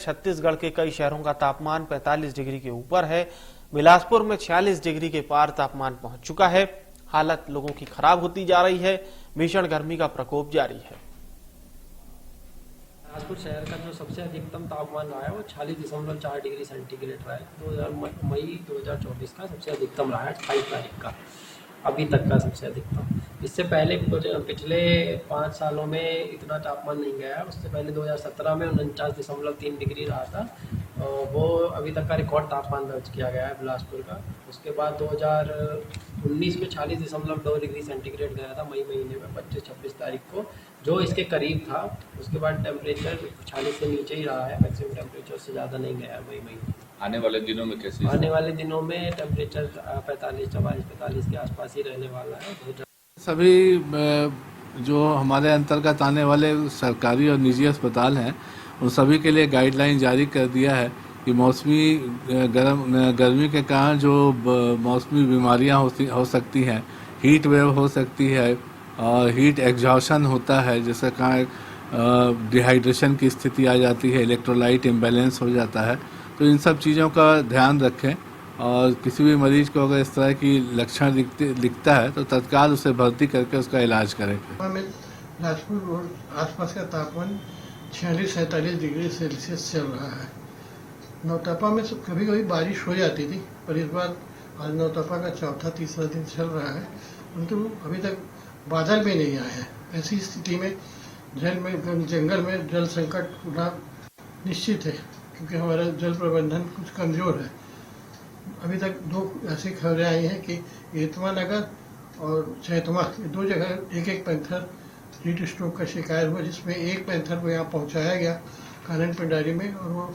छत्तीसगढ़ के कई शहरों का तापमान 45 डिग्री के ऊपर है। बिलासपुर में 46 डिग्री के पार तापमान पहुंच चुका है। हालत लोगों की खराब होती जा रही है। भीषण गर्मी का प्रकोप जारी है। बिलासपुर शहर का जो सबसे अधिकतम तापमान रहा है वो 46.4 डिग्री सेंटीग्रेड रहा है। मई 2024 का सबसे अधिकतम रहा है 28 तारीख का, अभी तक का सबसे अधिकतम। इससे पहले पिछले 5 सालों में इतना तापमान नहीं गया है। उससे पहले 2017 में 49.3 डिग्री रहा था, वो अभी तक का रिकॉर्ड तापमान दर्ज किया गया है बिलासपुर का। उसके बाद 2019 में 40.2 डिग्री सेंटीग्रेड गया था मई महीने में 25-26 तारीख को, जो इसके करीब था। उसके बाद टेम्परेचर 40 से नीचे ही रहा है, मैक्सिमम टेम्परेचर से ज़्यादा नहीं गया है मई महीने। आने वाले दिनों में कैसे? आने वाले दिनों में टेम्परेचर 45 के आसपास ही रहने वाला है। सभी जो हमारे अंतर्गत आने वाले सरकारी और निजी अस्पताल हैं, उन सभी के लिए गाइडलाइन जारी कर दिया है कि मौसमी गर्मी के कारण जो मौसमी बीमारियां हो सकती हैं, हीट वेव हो सकती है और हीट एग्जॉशन होता है, जिसके कारण डिहाइड्रेशन की स्थिति आ जाती है, इलेक्ट्रोलाइट इम्बैलेंस हो जाता है। तो इन सब चीज़ों का ध्यान रखें और किसी भी मरीज को अगर इस तरह की लक्षण दिखता है तो तत्काल उसे भर्ती करके उसका इलाज करें। बिलासपुर रोड आसपास का तापमान 46-47 डिग्री सेल्सियस चल रहा है। नौतपा में कभी कभी बारिश हो जाती थी, पर इस बार आज नौतपा का चौथा तीसरा दिन चल रहा है, परंतु अभी तक बादल भी नहीं आए हैं। ऐसी स्थिति में जंगल में जल संकट होना निश्चित है, क्योंकि हमारा जल प्रबंधन कुछ कमजोर है। अभी तक 2 ऐसी खबरें आई हैं कि एतमा नगर और चैतमा, 2 जगह एक पैंथर हीट स्ट्रोक का शिकार हुआ, जिसमें एक पैंथर को यहाँ पहुँचाया गया कानन पिंडारी में और वो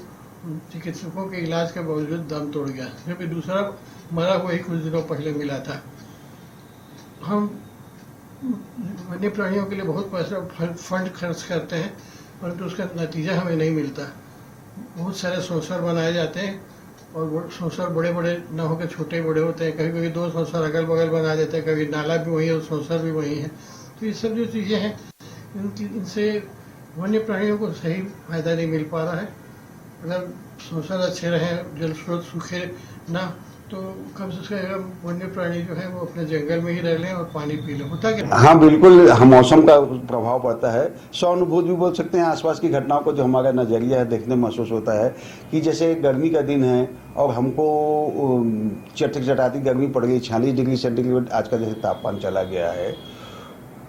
चिकित्सकों के इलाज के बावजूद दम तोड़ गया, जबकि दूसरा मरा हुआ ही कुछ दिनों पहले मिला था। हम वन्य प्राणियों के लिए बहुत पैसा फंड खर्च करते हैं, परंतु उसका नतीजा हमें नहीं मिलता। बहुत सारे सोसर बनाए जाते हैं और वो सोसर बड़े बड़े न होकर छोटे बड़े होते हैं। कभी कभी 2 सोसर अगल बगल बना देते हैं, कभी नाला भी वही है और सोसर भी वही है। तो ये सब जो चीज़ें हैं, इनसे वन्य प्राणियों को सही फायदा नहीं मिल पा रहा है। अगर सोसर अच्छे रहें, जल स्रोत सूखे ना, तो कम से कम वन्य प्राणी जो है वो अपने जंगल में ही रह लें और पानी पी लें। होता क्या? हाँ, बिल्कुल मौसम का प्रभाव पड़ता है। सहानुभूति भी बोल सकते हैं आसपास की घटनाओं को, जो हमारा नजरिया है देखने महसूस होता है कि जैसे गर्मी का दिन है और हमको चटाती गर्मी पड़ गई, 46 डिग्री सेंटीग्रेड आज का जैसे तापमान चला गया है,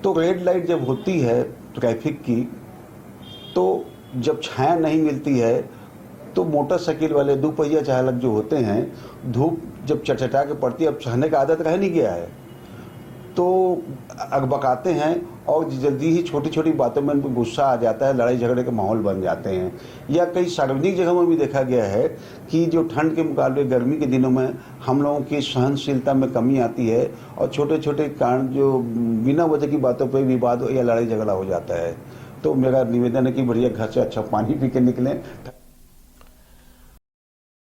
तो रेड लाइट जब होती है ट्रैफिक की, तो जब छाया नहीं मिलती है तो मोटरसाइकिल वाले 2 पहिया चालक जो होते हैं, धूप जब चटचटा के पड़ती है, अब सहने का आदत रह नहीं गया है, तो अकबकाते हैं और जल्दी ही छोटी छोटी बातों में उनको गुस्सा आ जाता है, लड़ाई झगड़े के माहौल बन जाते हैं। या कई सार्वजनिक जगहों में भी देखा गया है कि जो ठंड के मुकाबले गर्मी के दिनों में हम लोगों की सहनशीलता में कमी आती है और छोटे छोटे कारण जो बिना वजह की बातों पर विवाद या लड़ाई झगड़ा हो जाता है। तो मेरा निवेदन है कि बढ़िया घर से अच्छा पानी पी के निकलें।